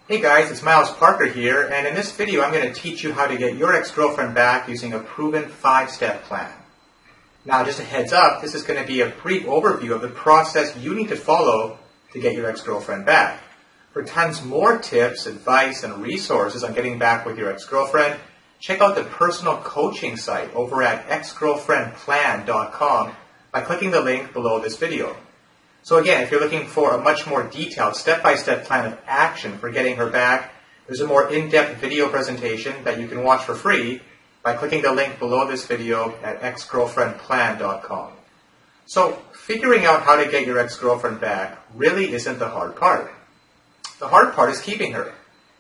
Hey guys, it's Miles Parker here, and in this video I'm going to teach you how to get your ex-girlfriend back using a proven 5-step plan. Now just a heads up, this is going to be a brief overview of the process you need to follow to get your ex-girlfriend back. For tons more tips, advice, and resources on getting back with your ex-girlfriend, check out the personal coaching site over at exgirlfriendplan.com by clicking the link below this video. So again, if you're looking for a much more detailed step-by-step plan of action for getting her back, there's a more in-depth video presentation that you can watch for free by clicking the link below this video at exgirlfriendplan.com. So figuring out how to get your ex-girlfriend back really isn't the hard part. The hard part is keeping her.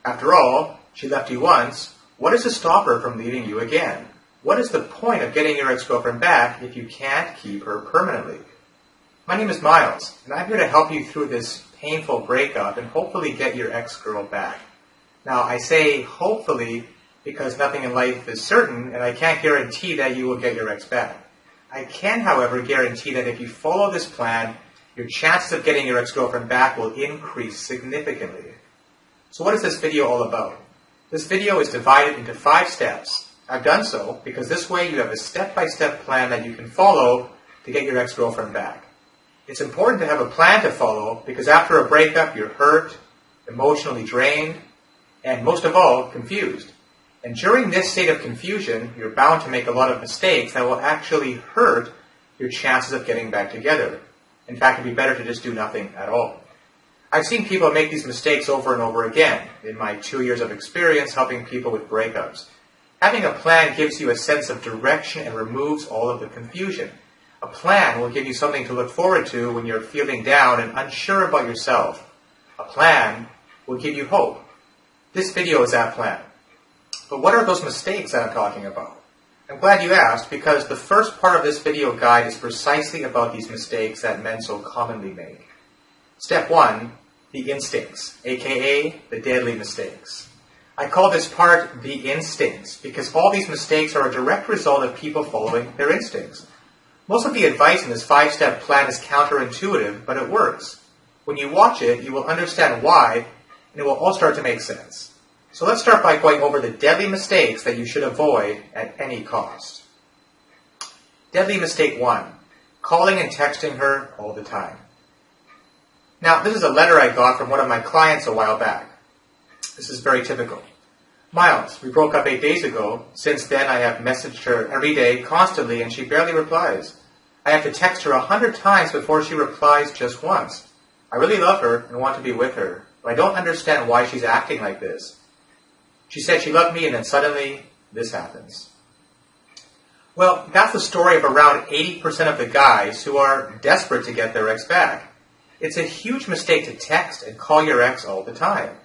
After all, she left you once. What is to stop her from leaving you again? What is the point of getting your ex-girlfriend back if you can't keep her permanently? My name is Miles, and I'm here to help you through this painful breakup and hopefully get your ex-girl back. Now, I say hopefully because nothing in life is certain, and I can't guarantee that you will get your ex back. I can, however, guarantee that if you follow this plan, your chances of getting your ex-girlfriend back will increase significantly. So what is this video all about? This video is divided into 5 steps. I've done so because this way you have a step-by-step plan that you can follow to get your ex-girlfriend back. It's important to have a plan to follow because after a breakup, you're hurt, emotionally drained, and most of all, confused. And during this state of confusion, you're bound to make a lot of mistakes that will actually hurt your chances of getting back together. In fact, it'd be better to just do nothing at all. I've seen people make these mistakes over and over again in my 2 years of experience helping people with breakups. Having a plan gives you a sense of direction and removes all of the confusion. A plan will give you something to look forward to when you're feeling down and unsure about yourself. A plan will give you hope. This video is that plan. But what are those mistakes that I'm talking about? I'm glad you asked because the first part of this video guide is precisely about these mistakes that men so commonly make. Step 1, the instincts, aka the deadly mistakes. I call this part the instincts because all these mistakes are a direct result of people following their instincts. Most of the advice in this 5-step plan is counterintuitive, but it works. When you watch it, you will understand why, and it will all start to make sense. So let's start by going over the deadly mistakes that you should avoid at any cost. Deadly mistake 1, calling and texting her all the time. Now, this is a letter I got from one of my clients a while back. This is very typical. Miles, we broke up 8 days ago. Since then, I have messaged her every day, constantly, and she barely replies. I have to text her 100 times before she replies just once. I really love her and want to be with her, but I don't understand why she's acting like this. She said she loved me, and then suddenly, this happens. Well, that's the story of around 80% of the guys who are desperate to get their ex back. It's a huge mistake to text and call your ex all the time.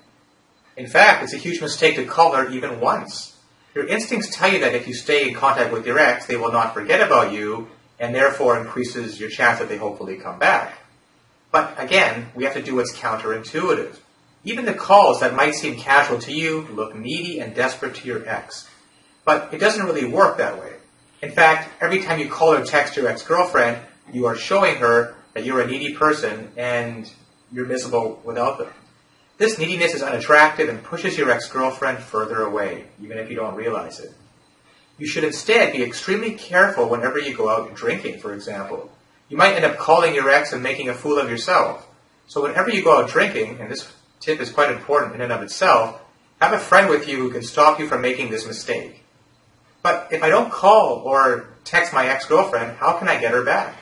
In fact, it's a huge mistake to call her even once. Your instincts tell you that if you stay in contact with your ex, they will not forget about you, and therefore increases your chance that they hopefully come back. But again, we have to do what's counterintuitive. Even the calls that might seem casual to you look needy and desperate to your ex. But it doesn't really work that way. In fact, every time you call or text your ex-girlfriend, you are showing her that you're a needy person and you're miserable without them. This neediness is unattractive and pushes your ex-girlfriend further away, even if you don't realize it. You should instead be extremely careful whenever you go out drinking, for example. You might end up calling your ex and making a fool of yourself. So whenever you go out drinking, and this tip is quite important in and of itself, have a friend with you who can stop you from making this mistake. But if I don't call or text my ex-girlfriend, how can I get her back?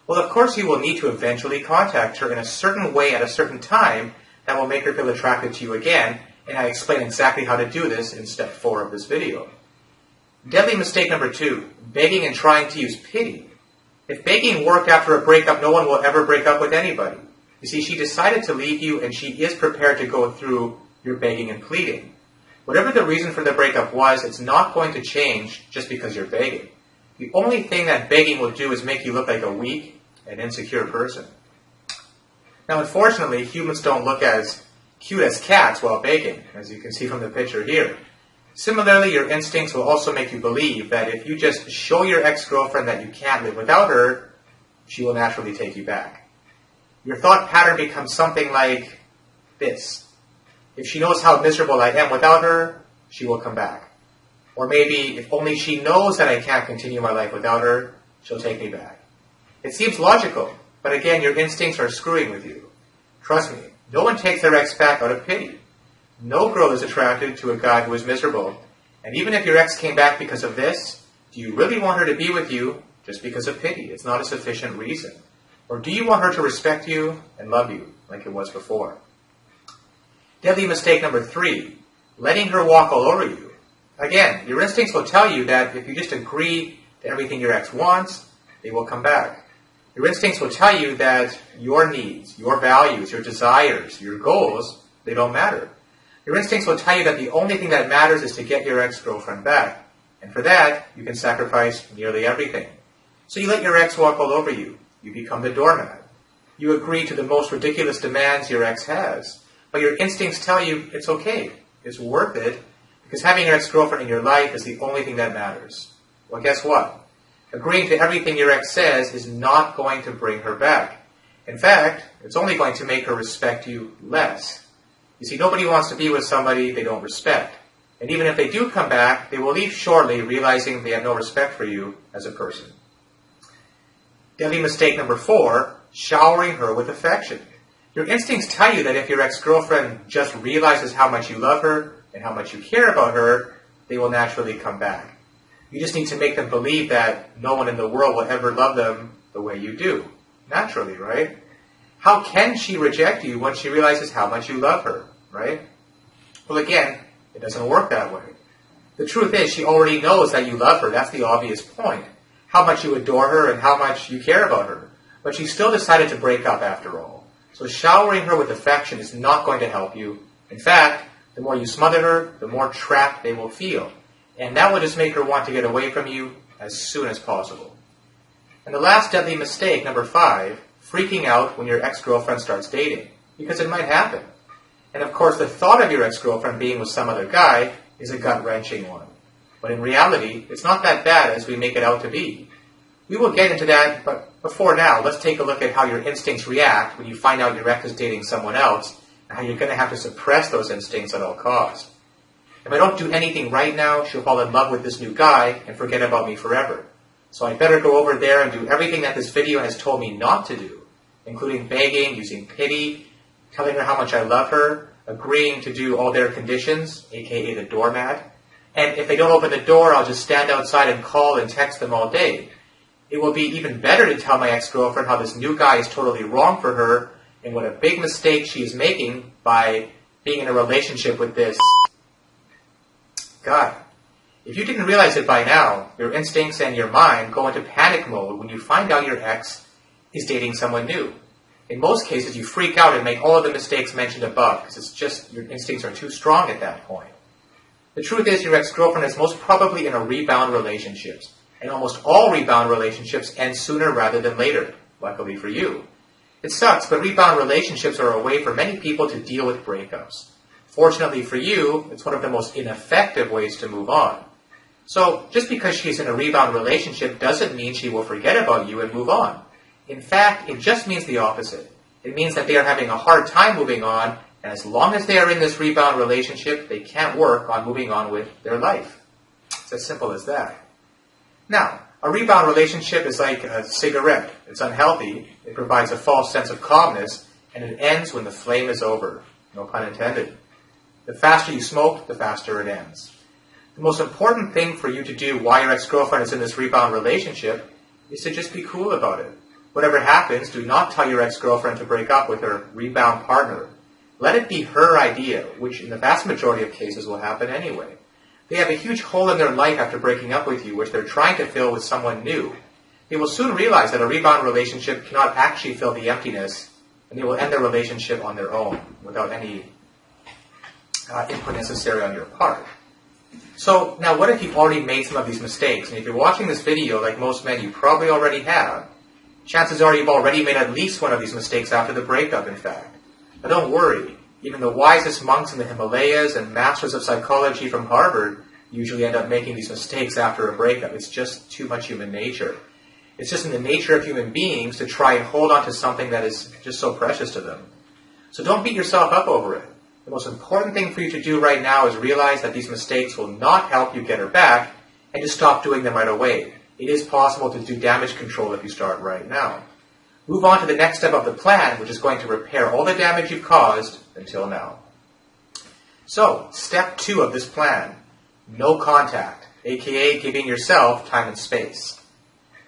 Well, of course you will need to eventually contact her in a certain way at a certain time that will make her feel attracted to you again, and I explain exactly how to do this in step 4 of this video. Deadly mistake number 2, begging and trying to use pity. If begging worked after a breakup, no one will ever break up with anybody. You see, she decided to leave you, and she is prepared to go through your begging and pleading. Whatever the reason for the breakup was, it's not going to change just because you're begging. The only thing that begging will do is make you look like a weak and insecure person. Now, unfortunately, humans don't look as cute as cats while begging, as you can see from the picture here. Similarly, your instincts will also make you believe that if you just show your ex-girlfriend that you can't live without her, she will naturally take you back. Your thought pattern becomes something like this. If she knows how miserable I am without her, she will come back. Or maybe if only she knows that I can't continue my life without her, she'll take me back. It seems logical, but again, your instincts are screwing with you. Trust me, no one takes their ex back out of pity. No girl is attracted to a guy who is miserable. And even if your ex came back because of this, do you really want her to be with you just because of pity? It's not a sufficient reason. Or do you want her to respect you and love you like it was before? Deadly mistake number 3, letting her walk all over you. Again, your instincts will tell you that if you just agree to everything your ex wants, they will come back. Your instincts will tell you that your needs, your values, your desires, your goals, they don't matter. Your instincts will tell you that the only thing that matters is to get your ex-girlfriend back. And for that, you can sacrifice nearly everything. So you let your ex walk all over you. You become the doormat. You agree to the most ridiculous demands your ex has. But your instincts tell you it's okay. It's worth it. Because having your ex-girlfriend in your life is the only thing that matters. Well, guess what? Agreeing to everything your ex says is not going to bring her back. In fact, it's only going to make her respect you less. You see, nobody wants to be with somebody they don't respect. And even if they do come back, they will leave shortly realizing they have no respect for you as a person. Deadly mistake number 4, showering her with affection. Your instincts tell you that if your ex-girlfriend just realizes how much you love her and how much you care about her, they will naturally come back. You just need to make them believe that no one in the world will ever love them the way you do. Naturally, right? How can she reject you when she realizes how much you love her, right? Well, again, it doesn't work that way. The truth is, she already knows that you love her. That's the obvious point. How much you adore her and how much you care about her. But she still decided to break up after all. So showering her with affection is not going to help you. In fact, the more you smother her, the more trapped they will feel. And that will just make her want to get away from you as soon as possible. And the last deadly mistake, number 5, freaking out when your ex-girlfriend starts dating. Because it might happen. And of course, the thought of your ex-girlfriend being with some other guy is a gut-wrenching one. But in reality, it's not that bad as we make it out to be. We will get into that, but before now, let's take a look at how your instincts react when you find out your ex is dating someone else, and how you're going to have to suppress those instincts at all costs. If I don't do anything right now, she'll fall in love with this new guy and forget about me forever. So I'd better go over there and do everything that this video has told me not to do, including begging, using pity, telling her how much I love her, agreeing to do all their conditions, aka the doormat. And if they don't open the door, I'll just stand outside and call and text them all day. It will be even better to tell my ex-girlfriend how this new guy is totally wrong for her and what a big mistake she is making by being in a relationship with this guy. If you didn't realize it by now, your instincts and your mind go into panic mode when you find out your ex is dating someone new. In most cases, you freak out and make all of the mistakes mentioned above because it's just your instincts are too strong at that point. The truth is your ex-girlfriend is most probably in a rebound relationship. And almost all rebound relationships end sooner rather than later, luckily for you. It sucks, but rebound relationships are a way for many people to deal with breakups. Fortunately for you, it's one of the most ineffective ways to move on. So, just because she's in a rebound relationship doesn't mean she will forget about you and move on. In fact, it just means the opposite. It means that they are having a hard time moving on, and as long as they are in this rebound relationship, they can't work on moving on with their life. It's as simple as that. Now, a rebound relationship is like a cigarette. It's unhealthy, it provides a false sense of calmness, and it ends when the flame is over. No pun intended. The faster you smoke, the faster it ends. The most important thing for you to do while your ex-girlfriend is in this rebound relationship is to just be cool about it. Whatever happens, do not tell your ex-girlfriend to break up with her rebound partner. Let it be her idea, which in the vast majority of cases will happen anyway. They have a huge hole in their life after breaking up with you, which they're trying to fill with someone new. They will soon realize that a rebound relationship cannot actually fill the emptiness, and they will end their relationship on their own, without any input necessary on your part. So, now what if you've already made some of these mistakes? And if you're watching this video, like most men, you probably already have. Chances are you've already made at least one of these mistakes after the breakup, in fact. But don't worry. Even the wisest monks in the Himalayas and masters of psychology from Harvard usually end up making these mistakes after a breakup. It's just too much human nature. It's just in the nature of human beings to try and hold on to something that is just so precious to them. So don't beat yourself up over it. The most important thing for you to do right now is realize that these mistakes will not help you get her back, and just stop doing them right away. It is possible to do damage control if you start right now. Move on to the next step of the plan, which is going to repair all the damage you've caused until now. So, step 2 of this plan, no contact, aka giving yourself time and space.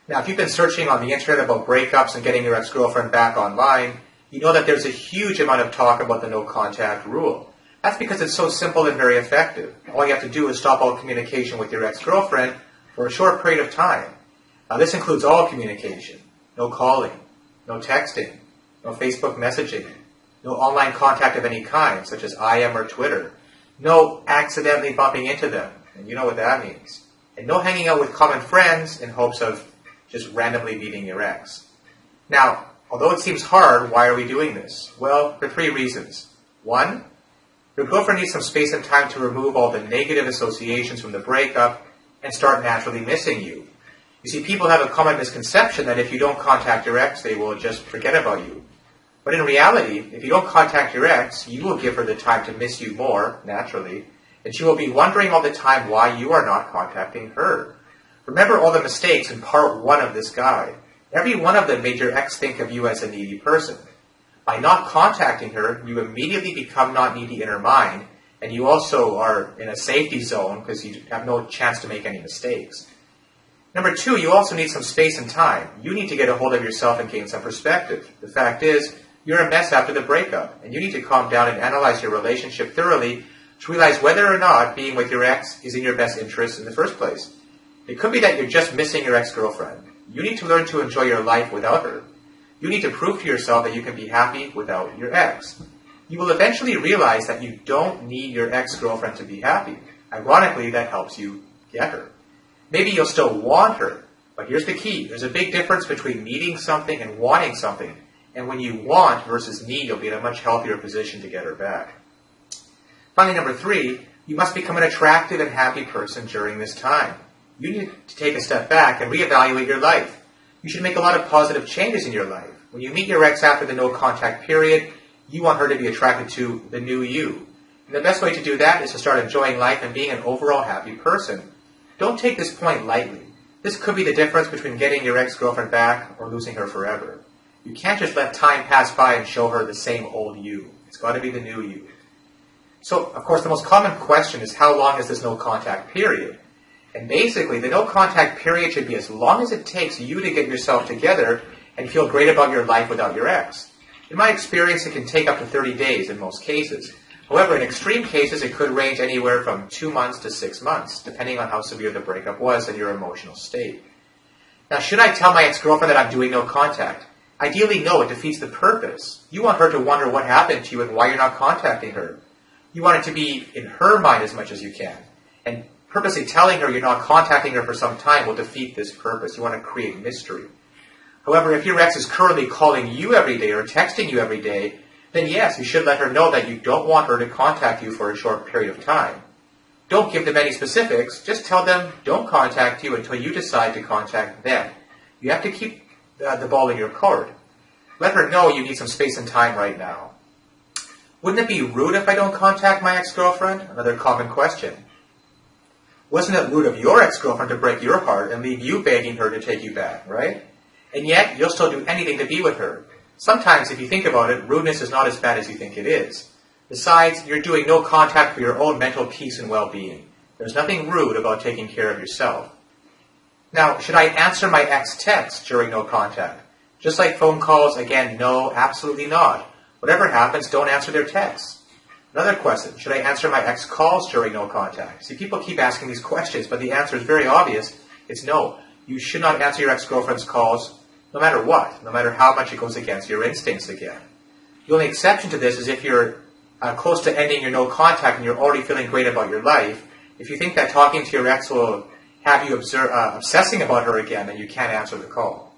Now, if you've been searching on the internet about breakups and getting your ex-girlfriend back online, you know that there's a huge amount of talk about the no contact rule. That's because it's so simple and very effective. All you have to do is stop all communication with your ex-girlfriend for a short period of time. Now, this includes all communication, no calling, no texting, no Facebook messaging, no online contact of any kind, such as IM or Twitter, no accidentally bumping into them, and you know what that means, and no hanging out with common friends in hopes of just randomly meeting your ex. Now, although it seems hard, why are we doing this? Well, for 3 reasons. 1, your girlfriend needs some space and time to remove all the negative associations from the breakup and start naturally missing you. You see, people have a common misconception that if you don't contact your ex, they will just forget about you. But in reality, if you don't contact your ex, you will give her the time to miss you more, naturally, and she will be wondering all the time why you are not contacting her. Remember all the mistakes in part 1 of this guide. Every one of them made your ex think of you as a needy person. By not contacting her, you immediately become not needy in her mind, and you also are in a safety zone because you have no chance to make any mistakes. Number 2, you also need some space and time. You need to get a hold of yourself and gain some perspective. The fact is, you're a mess after the breakup, and you need to calm down and analyze your relationship thoroughly to realize whether or not being with your ex is in your best interest in the first place. It could be that you're just missing your ex-girlfriend. You need to learn to enjoy your life without her. You need to prove to yourself that you can be happy without your ex. You will eventually realize that you don't need your ex-girlfriend to be happy. Ironically, that helps you get her. Maybe you'll still want her, but here's the key. There's a big difference between needing something and wanting something. And when you want versus need, you'll be in a much healthier position to get her back. Finally, number 3, you must become an attractive and happy person during this time. You need to take a step back and reevaluate your life. You should make a lot of positive changes in your life. When you meet your ex after the no contact period, you want her to be attracted to the new you. And the best way to do that is to start enjoying life and being an overall happy person. Don't take this point lightly. This could be the difference between getting your ex-girlfriend back or losing her forever. You can't just let time pass by and show her the same old you. It's got to be the new you. So, of course, the most common question is how long is this no contact period? And basically, the no contact period should be as long as it takes you to get yourself together and feel great about your life without your ex. In my experience, it can take up to 30 days in most cases. However, in extreme cases, it could range anywhere from 2 months to 6 months, depending on how severe the breakup was and your emotional state. Now, should I tell my ex-girlfriend that I'm doing no contact? Ideally, no, it defeats the purpose. You want her to wonder what happened to you and why you're not contacting her. You want it to be in her mind as much as you can. And purposely telling her you're not contacting her for some time will defeat this purpose. You want to create mystery. However, if your ex is currently calling you every day or texting you every day, then yes, you should let her know that you don't want her to contact you for a short period of time. Don't give them any specifics. Just tell them don't contact you until you decide to contact them. You have to keep the ball in your court. Let her know you need some space and time right now. Wouldn't it be rude if I don't contact my ex-girlfriend? Another common question. Wasn't it rude of your ex-girlfriend to break your heart and leave you begging her to take you back, right? And yet, you'll still do anything to be with her. Sometimes, if you think about it, rudeness is not as bad as you think it is. Besides, you're doing no contact for your own mental peace and well-being. There's nothing rude about taking care of yourself. Now, should I answer my ex texts during no contact? Just like phone calls, again, no, absolutely not. Whatever happens, don't answer their texts. Another question, should I answer my ex calls during no contact? See, people keep asking these questions, but the answer is very obvious. It's no. You should not answer your ex-girlfriend's calls no matter what, no matter how much it goes against your instincts again. The only exception to this is if you're close to ending your no contact and you're already feeling great about your life. If you think that talking to your ex will have you obsessing about her again, then you can't answer the call.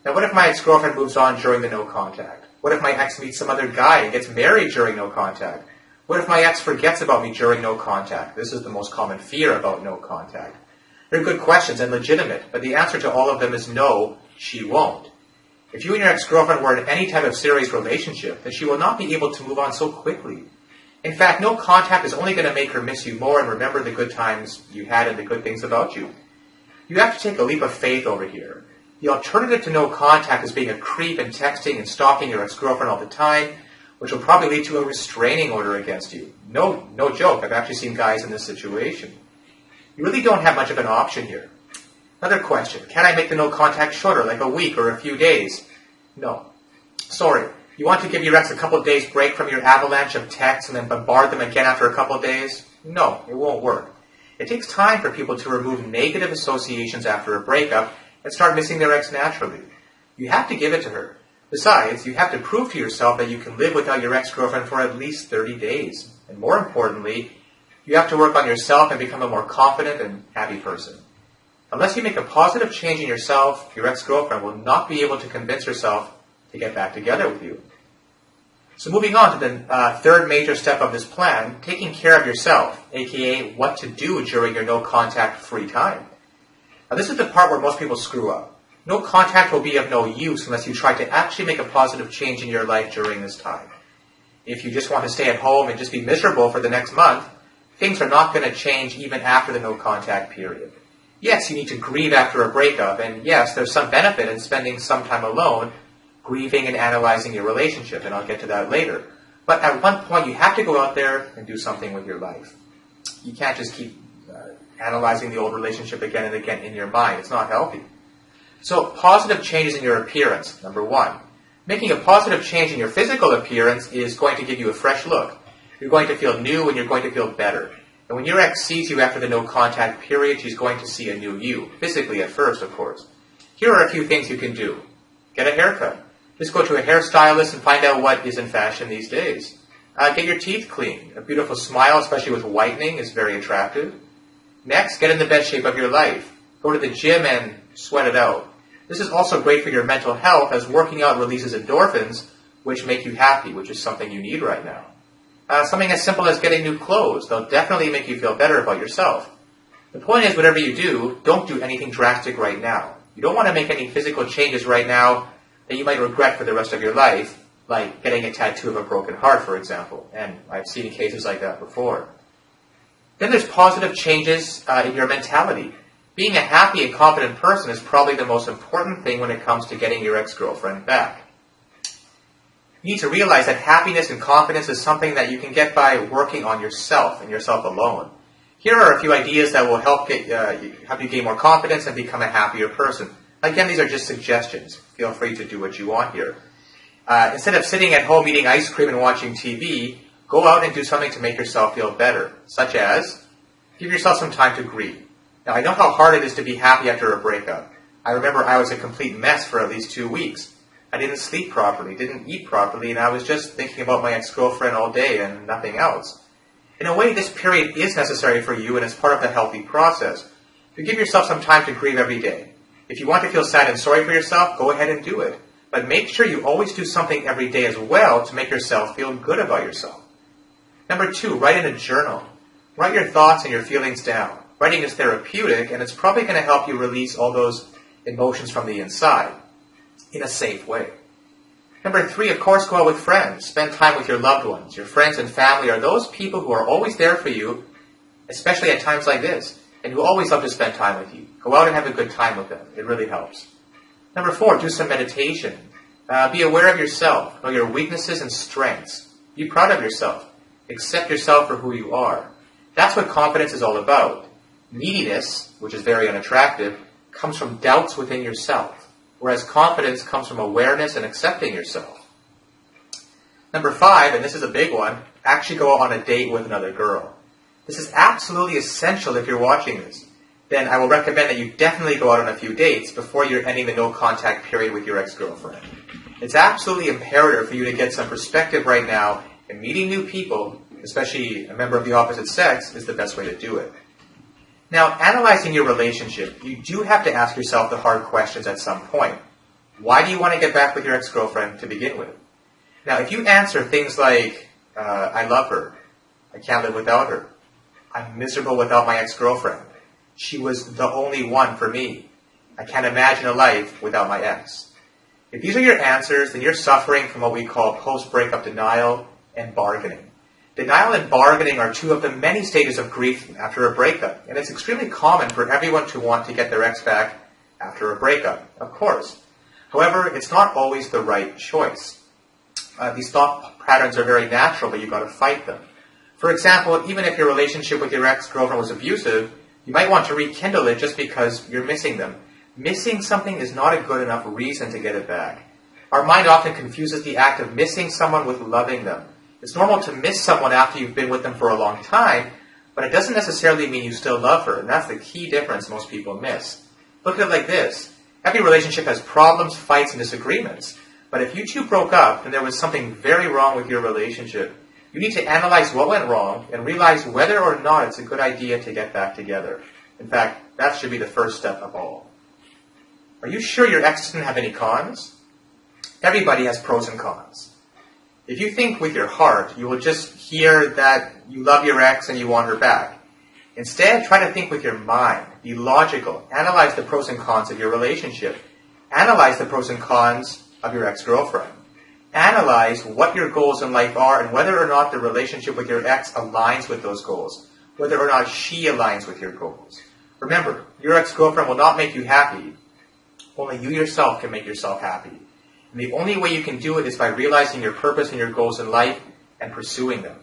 Now, what if my ex-girlfriend moves on during the no contact? What if my ex meets some other guy and gets married during no contact? What if my ex forgets about me during no contact? This is the most common fear about no contact. They're good questions and legitimate, but the answer to all of them is no, she won't. If you and your ex-girlfriend were in any type of serious relationship, then she will not be able to move on so quickly. In fact, no contact is only going to make her miss you more and remember the good times you had and the good things about you. You have to take a leap of faith over here. The alternative to no contact is being a creep and texting and stalking your ex-girlfriend all the time, which will probably lead to a restraining order against you. No joke, I've actually seen guys in this situation. You really don't have much of an option here. Another question, can I make the no contact shorter, like a week or a few days? No. Sorry. You want to give your ex a couple of days break from your avalanche of texts and then bombard them again after a couple of days? No, it won't work. It takes time for people to remove negative associations after a breakup and start missing their ex naturally. You have to give it to her. Besides, you have to prove to yourself that you can live without your ex-girlfriend for at least 30 days. And more importantly, you have to work on yourself and become a more confident and happy person. Unless you make a positive change in yourself, your ex-girlfriend will not be able to convince herself to get back together with you. So moving on to the third major step of this plan, taking care of yourself, aka what to do during your no contact free time. Now this is the part where most people screw up. No contact will be of no use unless you try to actually make a positive change in your life during this time. If you just want to stay at home and just be miserable for the next month, things are not going to change even after the no contact period. Yes, you need to grieve after a breakup, and yes, there's some benefit in spending some time alone, grieving and analyzing your relationship, and I'll get to that later. But at one point, you have to go out there and do something with your life. You can't just keep analyzing the old relationship again and again in your mind. It's not healthy. So, positive changes in your appearance, number one. Making a positive change in your physical appearance is going to give you a fresh look. You're going to feel new and you're going to feel better. And when your ex sees you after the no contact period, she's going to see a new you, physically at first, of course. Here are a few things you can do. Get a haircut. Just go to a hairstylist and find out what is in fashion these days. Get your teeth cleaned. A beautiful smile, especially with whitening, is very attractive. Next, get in the best shape of your life. Go to the gym and sweat it out. This is also great for your mental health, as working out releases endorphins, which make you happy, which is something you need right now. Something as simple as getting new clothes. They'll definitely make you feel better about yourself. The point is, whatever you do, don't do anything drastic right now. You don't want to make any physical changes right now that you might regret for the rest of your life, like getting a tattoo of a broken heart, for example. And I've seen cases like that before. Then there's positive changes in your mentality. Being a happy and confident person is probably the most important thing when it comes to getting your ex-girlfriend back. You need to realize that happiness and confidence is something that you can get by working on yourself and yourself alone. Here are a few ideas that will help you gain more confidence and become a happier person. Again, these are just suggestions. Feel free to do what you want here. Instead of sitting at home eating ice cream and watching TV, go out and do something to make yourself feel better, such as give yourself some time to grieve. Now, I know how hard it is to be happy after a breakup. I remember I was a complete mess for at least 2 weeks. I didn't sleep properly, didn't eat properly, and I was just thinking about my ex-girlfriend all day and nothing else. In a way, this period is necessary for you and is part of the healthy process. You give yourself some time to grieve every day. If you want to feel sad and sorry for yourself, go ahead and do it. But make sure you always do something every day as well to make yourself feel good about yourself. Number 2, write in a journal. Write your thoughts and your feelings down. Writing is therapeutic, and it's probably going to help you release all those emotions from the inside in a safe way. Number 3, of course, go out with friends. Spend time with your loved ones. Your friends and family are those people who are always there for you, especially at times like this, and who always love to spend time with you. Go out and have a good time with them. It really helps. Number 4, do some meditation. Be aware of yourself. Know your weaknesses and strengths. Be proud of yourself. Accept yourself for who you are. That's what confidence is all about. Neediness, which is very unattractive, comes from doubts within yourself, whereas confidence comes from awareness and accepting yourself. Number 5, and this is a big one, actually go on a date with another girl. This is absolutely essential if you're watching this. Then I will recommend that you definitely go out on a few dates before you're ending the no-contact period with your ex-girlfriend. It's absolutely imperative for you to get some perspective right now, and meeting new people, especially a member of the opposite sex, is the best way to do it. Now, analyzing your relationship, you do have to ask yourself the hard questions at some point. Why do you want to get back with your ex-girlfriend to begin with? Now, if you answer things like, I love her, I can't live without her, I'm miserable without my ex-girlfriend, she was the only one for me, I can't imagine a life without my ex. If these are your answers, then you're suffering from what we call post-breakup denial and bargaining. Denial and bargaining are two of the many stages of grief after a breakup, and it's extremely common for everyone to want to get their ex back after a breakup, of course. However, it's not always the right choice. These thought patterns are very natural, but you've got to fight them. For example, even if your relationship with your ex-girlfriend was abusive, you might want to rekindle it just because you're missing them. Missing something is not a good enough reason to get it back. Our mind often confuses the act of missing someone with loving them. It's normal to miss someone after you've been with them for a long time, but it doesn't necessarily mean you still love her, and that's the key difference most people miss. Look at it like this. Every relationship has problems, fights, and disagreements. But if you two broke up and there was something very wrong with your relationship, you need to analyze what went wrong and realize whether or not it's a good idea to get back together. In fact, that should be the first step of all. Are you sure your ex doesn't have any cons? Everybody has pros and cons. If you think with your heart, you will just hear that you love your ex and you want her back. Instead, try to think with your mind. Be logical. Analyze the pros and cons of your relationship. Analyze the pros and cons of your ex-girlfriend. Analyze what your goals in life are and whether or not the relationship with your ex aligns with those goals. Whether or not she aligns with your goals. Remember, your ex-girlfriend will not make you happy. Only you yourself can make yourself happy. And the only way you can do it is by realizing your purpose and your goals in life and pursuing them.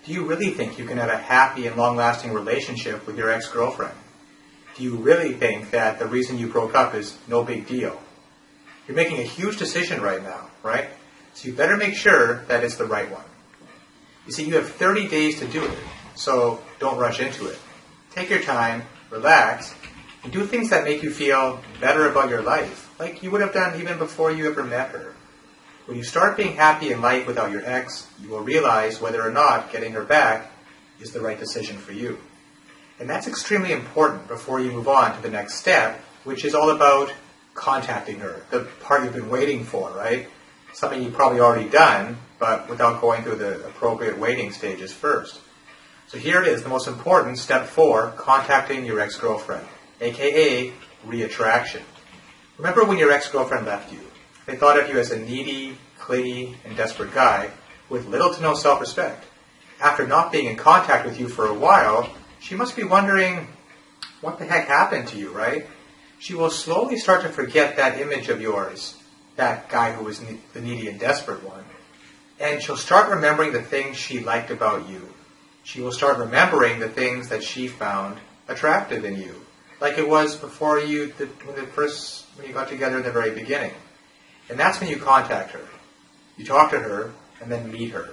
Do you really think you can have a happy and long-lasting relationship with your ex-girlfriend? Do you really think that the reason you broke up is no big deal? You're making a huge decision right now, right? So you better make sure that it's the right one. You see, you have 30 days to do it, so don't rush into it. Take your time, relax, and do things that make you feel better about your life, like you would have done even before you ever met her. When you start being happy in life without your ex, you will realize whether or not getting her back is the right decision for you. And that's extremely important before you move on to the next step, which is all about contacting her, the part you've been waiting for, right? Something you've probably already done, but without going through the appropriate waiting stages first. So here it is, the most important, step 4, contacting your ex-girlfriend, aka reattraction. Remember when your ex-girlfriend left you? They thought of you as a needy, clingy, and desperate guy with little to no self-respect. After not being in contact with you for a while, she must be wondering, what the heck happened to you, right? She will slowly start to forget that image of yours, that guy who was the needy and desperate one. And she'll start remembering the things she liked about you. She will start remembering the things that she found attractive in you, like it was before when you got together in the very beginning. And that's when you contact her. You talk to her, and then meet her.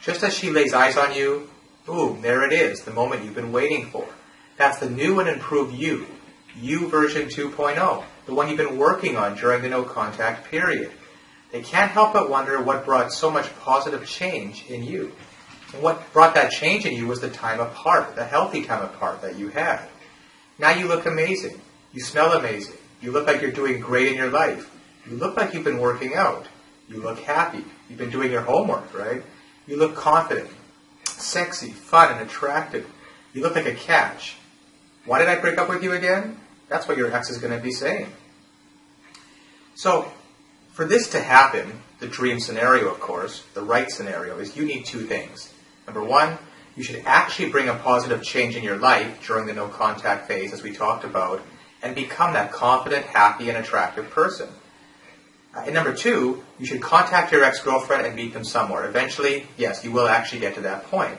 Just as she lays eyes on you, boom, there it is, the moment you've been waiting for. That's the new and improved you. You version 2.0, the one you've been working on during the no-contact period. They can't help but wonder what brought so much positive change in you. And what brought that change in you was the time apart, the healthy time apart that you had. Now you look amazing. You smell amazing. You look like you're doing great in your life. You look like you've been working out. You look happy. You've been doing your homework, right? You look confident, sexy, fun, and attractive. You look like a catch. Why did I break up with you again? That's what your ex is going to be saying. So, for this to happen, the dream scenario, of course, the right scenario, is you need 2 things. Number 1, you should actually bring a positive change in your life during the no-contact phase, as we talked about, and become that confident, happy, and attractive person. And number 2, you should contact your ex-girlfriend and meet them somewhere. Eventually, yes, you will actually get to that point.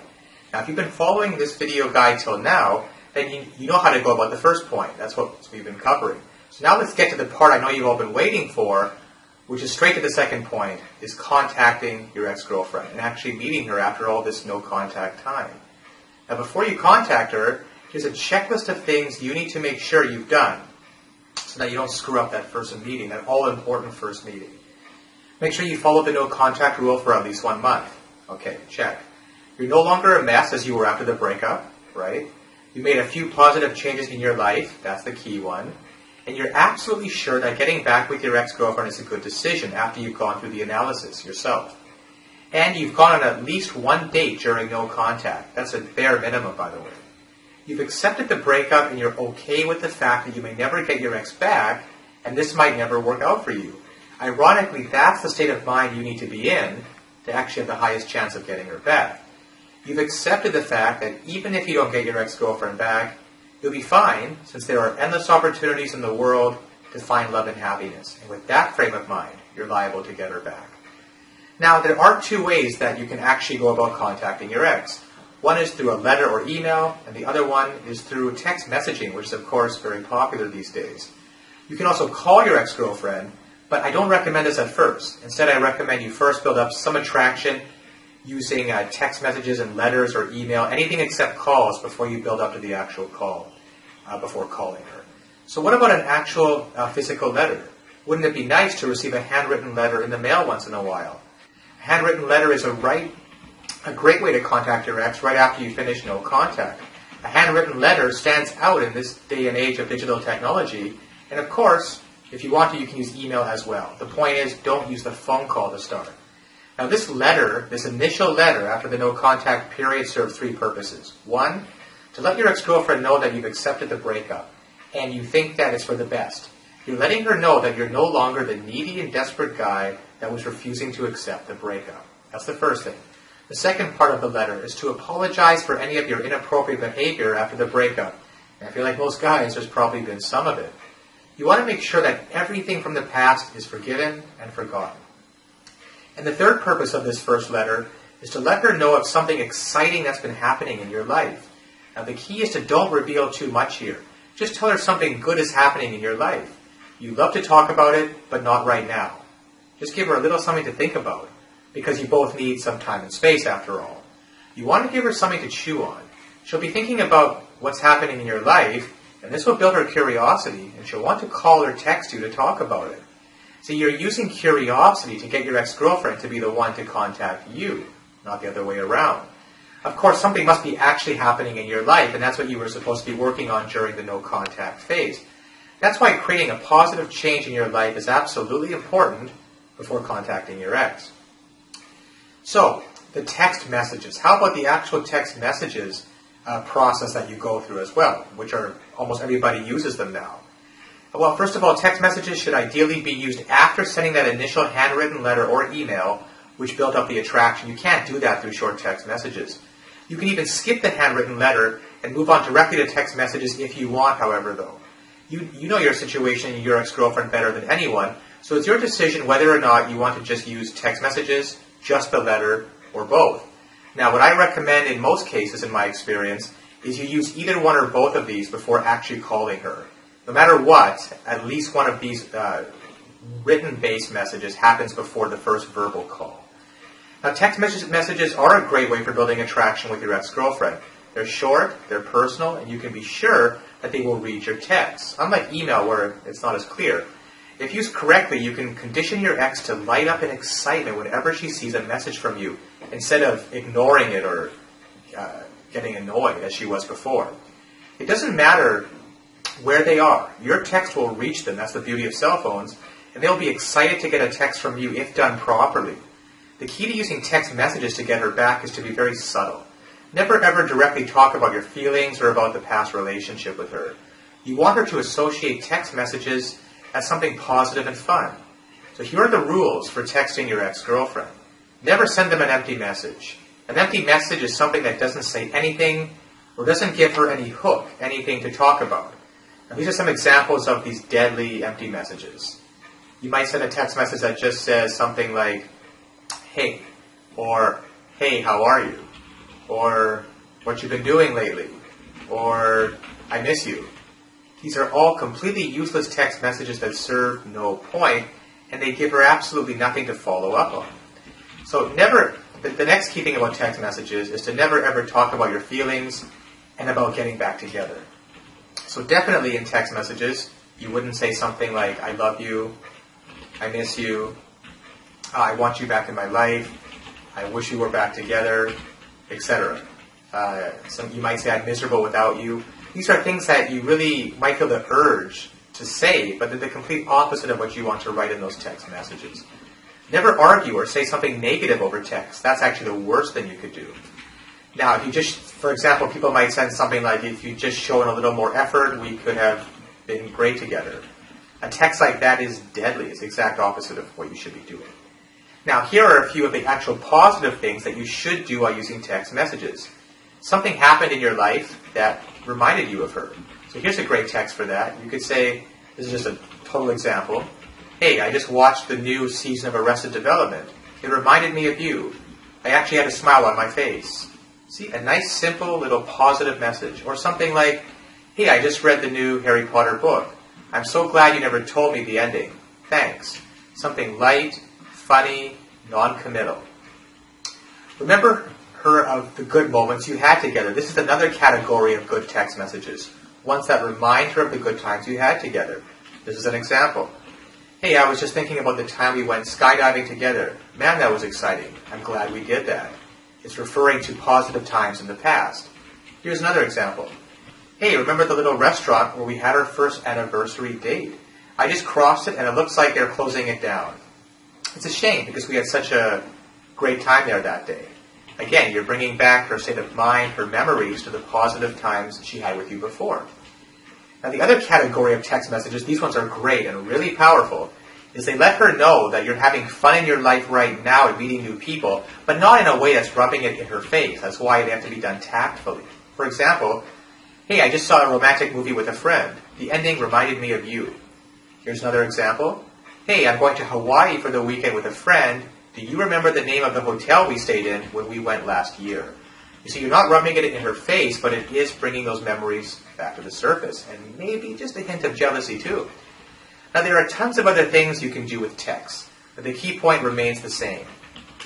Now, if you've been following this video guide till now, then you know how to go about the first point. That's what we've been covering. So now let's get to the part I know you've all been waiting for, which is straight to the second point, is contacting your ex-girlfriend and actually meeting her after all this no-contact time. Now, before you contact her, here's a checklist of things you need to make sure you've done so that you don't screw up that first meeting, that all-important first meeting. Make sure you follow the no-contact rule for at least 1 month. Okay, check. You're no longer a mess as you were after the breakup, right? You made a few positive changes in your life, that's the key one. And you're absolutely sure that getting back with your ex-girlfriend is a good decision after you've gone through the analysis yourself. And you've gone on at least 1 date during no contact. That's a bare minimum, by the way. You've accepted the breakup and you're okay with the fact that you may never get your ex back, and this might never work out for you. Ironically, that's the state of mind you need to be in to actually have the highest chance of getting her back. You've accepted the fact that even if you don't get your ex-girlfriend back, you'll be fine, since there are endless opportunities in the world to find love and happiness. And with that frame of mind, you're liable to get her back. Now, there are two ways that you can actually go about contacting your ex. One is through a letter or email, and the other one is through text messaging, which is, of course, very popular these days. You can also call your ex-girlfriend, but I don't recommend this at first. Instead, I recommend you first build up some attraction using text messages and letters or email, anything except calls before you build up to the actual call, before calling her. So what about an actual physical letter? Wouldn't it be nice to receive a handwritten letter in the mail once in a while? A handwritten letter is a great way to contact your ex right after you finish no contact. A handwritten letter stands out in this day and age of digital technology, and of course, if you want to, you can use email as well. The point is, don't use the phone call to start. Now this letter, this initial letter after the no contact period, serves three purposes. One, to let your ex-girlfriend know that you've accepted the breakup and you think that it's for the best. You're letting her know that you're no longer the needy and desperate guy that was refusing to accept the breakup. That's the first thing. The second part of the letter is to apologize for any of your inappropriate behavior after the breakup. And I feel like most guys, there's probably been some of it. You want to make sure that everything from the past is forgiven and forgotten. And the third purpose of this first letter is to let her know of something exciting that's been happening in your life. Now the key is to don't reveal too much here. Just tell her something good is happening in your life. You love to talk about it, but not right now. Just give her a little something to think about, because you both need some time and space after all. You want to give her something to chew on. She'll be thinking about what's happening in your life, and this will build her curiosity, and she'll want to call or text you to talk about it. See, you're using curiosity to get your ex-girlfriend to be the one to contact you, not the other way around. Of course, something must be actually happening in your life, and that's what you were supposed to be working on during the no-contact phase. That's why creating a positive change in your life is absolutely important before contacting your ex. So, the text messages. How about the actual text messages process that you go through as well, which are almost everybody uses them now? Well, first of all, text messages should ideally be used after sending that initial handwritten letter or email, which built up the attraction. You can't do that through short text messages. You can even skip the handwritten letter and move on directly to text messages if you want, however, though. You know your situation and your ex-girlfriend better than anyone, so it's your decision whether or not you want to just use text messages, just the letter, or both. Now, what I recommend in most cases, in my experience, is you use either one or both of these before actually calling her. No matter what, at least one of these written-based messages happens before the first verbal call. Now, text messages are a great way for building attraction with your ex-girlfriend. They're short, they're personal, and you can be sure that they will read your texts. Unlike email, where it's not as clear. If used correctly, you can condition your ex to light up in excitement whenever she sees a message from you, instead of ignoring it or getting annoyed as she was before. It doesn't matter where they are. Your text will reach them. That's the beauty of cell phones. And they'll be excited to get a text from you if done properly. The key to using text messages to get her back is to be very subtle. Never ever directly talk about your feelings or about the past relationship with her. You want her to associate text messages as something positive and fun. So here are the rules for texting your ex-girlfriend. Never send them an empty message. An empty message is something that doesn't say anything or doesn't give her any hook, anything to talk about. Now, these are some examples of these deadly empty messages. You might send a text message that just says something like, hey, or hey, how are you? Or what you've been doing lately? Or I miss you. These are all completely useless text messages that serve no point, and they give her absolutely nothing to follow up on. So the next key thing about text messages is to never ever talk about your feelings and about getting back together. So definitely in text messages, you wouldn't say something like, I love you, I miss you, I want you back in my life, I wish you were back together, etc. You might say, I'm miserable without you. These are things that you really might feel the urge to say, but they're the complete opposite of what you want to write in those text messages. Never argue or say something negative over text. That's actually the worst thing you could do. Now, if you just, for example, people might send something like, if you just shown a little more effort, we could have been great together. A text like that is deadly. It's the exact opposite of what you should be doing. Now, here are a few of the actual positive things that you should do while using text messages. Something happened in your life that reminded you of her. So here's a great text for that. You could say, this is just a total example. Hey, I just watched the new season of Arrested Development. It reminded me of you. I actually had a smile on my face. See, a nice, simple, little positive message. Or something like, hey, I just read the new Harry Potter book. I'm so glad you never told me the ending. Thanks. Something light, funny, non-committal. Remember her of the good moments you had together. This is another category of good text messages. Ones that remind her of the good times you had together. This is an example. Hey, I was just thinking about the time we went skydiving together. Man, that was exciting. I'm glad we did that. It's referring to positive times in the past. Here's another example. Hey, remember the little restaurant where we had our first anniversary date? I just crossed it and it looks like they're closing it down. It's a shame because we had such a great time there that day. Again, you're bringing back her state of mind, her memories to the positive times she had with you before. Now, the other category of text messages, these ones are great and really powerful, is they let her know that you're having fun in your life right now and meeting new people, but not in a way that's rubbing it in her face. That's why they have to be done tactfully. For example, hey, I just saw a romantic movie with a friend. The ending reminded me of you. Here's another example. Hey, I'm going to Hawaii for the weekend with a friend. Do you remember the name of the hotel we stayed in when we went last year? You see, you're not rubbing it in her face, but it is bringing those memories back to the surface, and maybe just a hint of jealousy too. Now, there are tons of other things you can do with text, but the key point remains the same.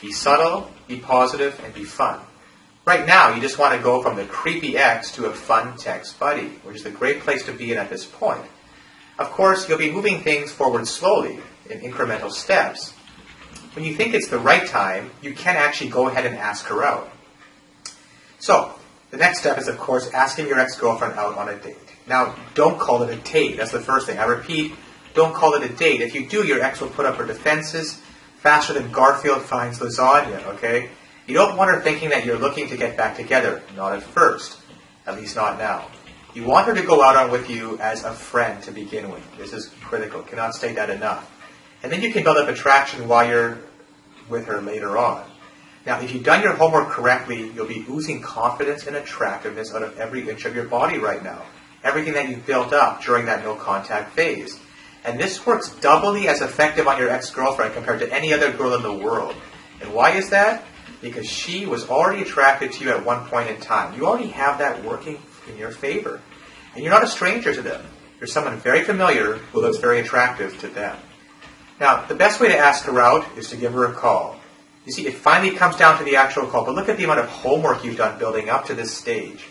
Be subtle, be positive, and be fun. Right now, you just want to go from the creepy ex to a fun text buddy, which is a great place to be in at this point. Of course, you'll be moving things forward slowly, in incremental steps. When you think it's the right time, you can actually go ahead and ask her out. So, the next step is, of course, asking your ex-girlfriend out on a date. Now, don't call it a date. That's the first thing. I repeat, don't call it a date. If you do, your ex will put up her defenses faster than Garfield finds lasagna, okay? You don't want her thinking that you're looking to get back together. Not at first. At least not now. You want her to go out on with you as a friend to begin with. This is critical. Cannot state that enough. And then you can build up attraction while you're with her later on. Now, if you've done your homework correctly, you'll be oozing confidence and attractiveness out of every inch of your body right now. Everything that you've built up during that no-contact phase. And this works doubly as effective on your ex-girlfriend compared to any other girl in the world. And why is that? Because she was already attracted to you at one point in time. You already have that working in your favor. And you're not a stranger to them. You're someone very familiar who looks very attractive to them. Now, the best way to ask her out is to give her a call. You see, it finally comes down to the actual call, but look at the amount of homework you've done building up to this stage.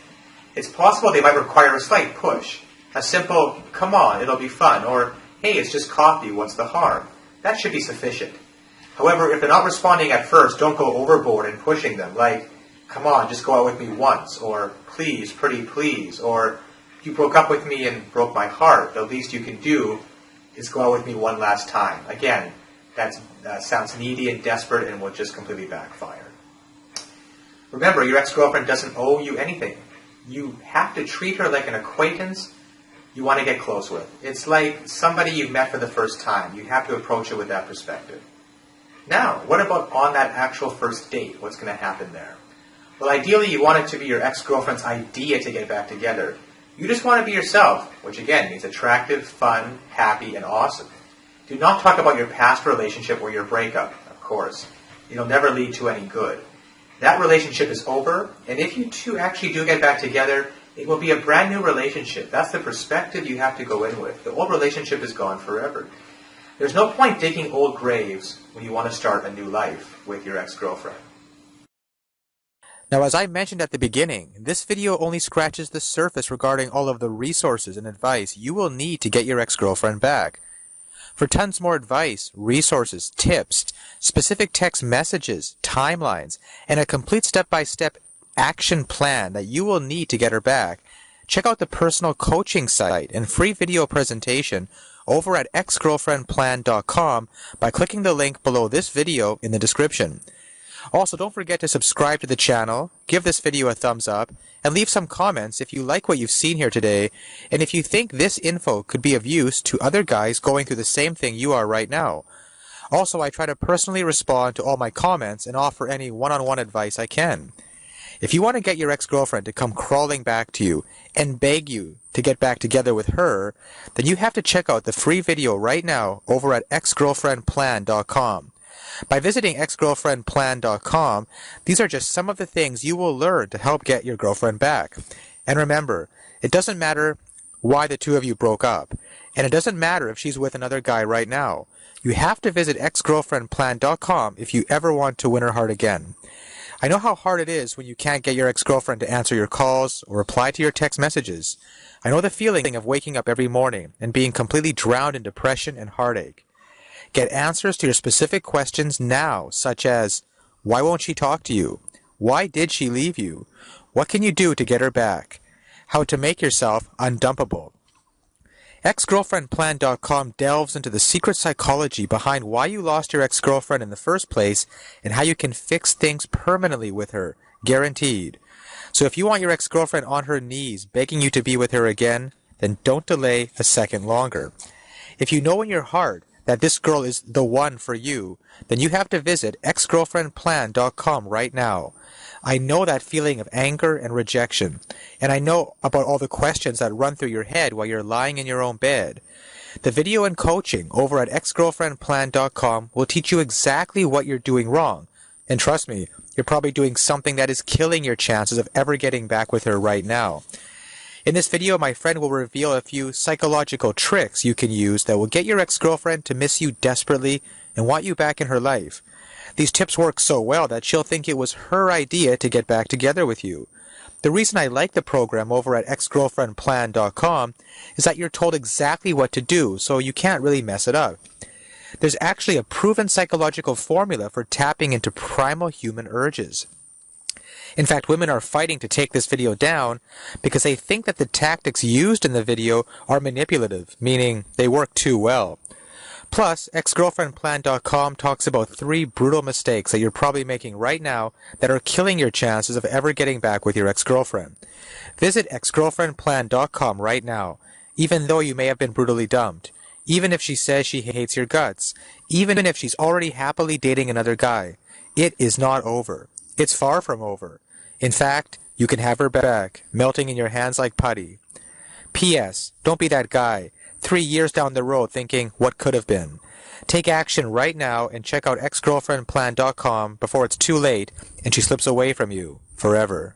It's possible they might require a slight push. A simple, come on, it'll be fun, or, hey, it's just coffee, what's the harm? That should be sufficient. However, if they're not responding at first, don't go overboard in pushing them, like, come on, just go out with me once, or please, pretty please, or you broke up with me and broke my heart. The least you can do is go out with me one last time. Again, that sounds needy and desperate and will just completely backfire. Remember, your ex-girlfriend doesn't owe you anything. You have to treat her like an acquaintance you want to get close with. It's like somebody you've met for the first time. You have to approach it with that perspective. Now, what about on that actual first date? What's going to happen there? Well, ideally, you want it to be your ex-girlfriend's idea to get back together. You just want to be yourself, which again means attractive, fun, happy, and awesome. Do not talk about your past relationship or your breakup, of course. It'll never lead to any good. That relationship is over, and if you two actually do get back together, it will be a brand new relationship. That's the perspective you have to go in with. The old relationship is gone forever. There's no point digging old graves when you want to start a new life with your ex-girlfriend. Now, as I mentioned at the beginning, this video only scratches the surface regarding all of the resources and advice you will need to get your ex-girlfriend back. For tons more advice, resources, tips, specific text messages, timelines, and a complete step-by-step action plan that you will need to get her back, check out the personal coaching site and free video presentation over at exgirlfriendplan.com by clicking the link below this video in the description. Also, don't forget to subscribe to the channel, give this video a thumbs up, and leave some comments if you like what you've seen here today, and if you think this info could be of use to other guys going through the same thing you are right now. Also, I try to personally respond to all my comments and offer any one-on-one advice I can. If you want to get your ex-girlfriend to come crawling back to you and beg you to get back together with her, then you have to check out the free video right now over at exgirlfriendplan.com. By visiting exgirlfriendplan.com, these are just some of the things you will learn to help get your girlfriend back. And remember, it doesn't matter why the two of you broke up, and it doesn't matter if she's with another guy right now. You have to visit exgirlfriendplan.com if you ever want to win her heart again. I know how hard it is when you can't get your ex-girlfriend to answer your calls or reply to your text messages. I know the feeling of waking up every morning and being completely drowned in depression and heartache. Get answers to your specific questions now, such as, why won't she talk to you? Why did she leave you? What can you do to get her back? How to make yourself undumpable. Exgirlfriendplan.com delves into the secret psychology behind why you lost your ex-girlfriend in the first place and how you can fix things permanently with her, guaranteed. So if you want your ex-girlfriend on her knees begging you to be with her again, then don't delay a second longer. If you know in your heart that this girl is the one for you, then you have to visit exgirlfriendplan.com right now. I know that feeling of anger and rejection, and I know about all the questions that run through your head while you're lying in your own bed. The video and coaching over at exgirlfriendplan.com will teach you exactly what you're doing wrong. And trust me, you're probably doing something that is killing your chances of ever getting back with her right now. In this video, my friend will reveal a few psychological tricks you can use that will get your ex-girlfriend to miss you desperately and want you back in her life. These tips work so well that she'll think it was her idea to get back together with you. The reason I like the program over at exgirlfriendplan.com is that you're told exactly what to do, so you can't really mess it up. There's actually a proven psychological formula for tapping into primal human urges. In fact, women are fighting to take this video down because they think that the tactics used in the video are manipulative, meaning they work too well. Plus, exgirlfriendplan.com talks about 3 brutal mistakes that you're probably making right now that are killing your chances of ever getting back with your ex-girlfriend. Visit exgirlfriendplan.com right now, even though you may have been brutally dumped, even if she says she hates your guts, even if she's already happily dating another guy. It is not over. It's far from over. In fact, you can have her back, melting in your hands like putty. P.S. Don't be that guy 3 years down the road thinking, what could have been? Take action right now and check out exgirlfriendplan.com before it's too late and she slips away from you forever.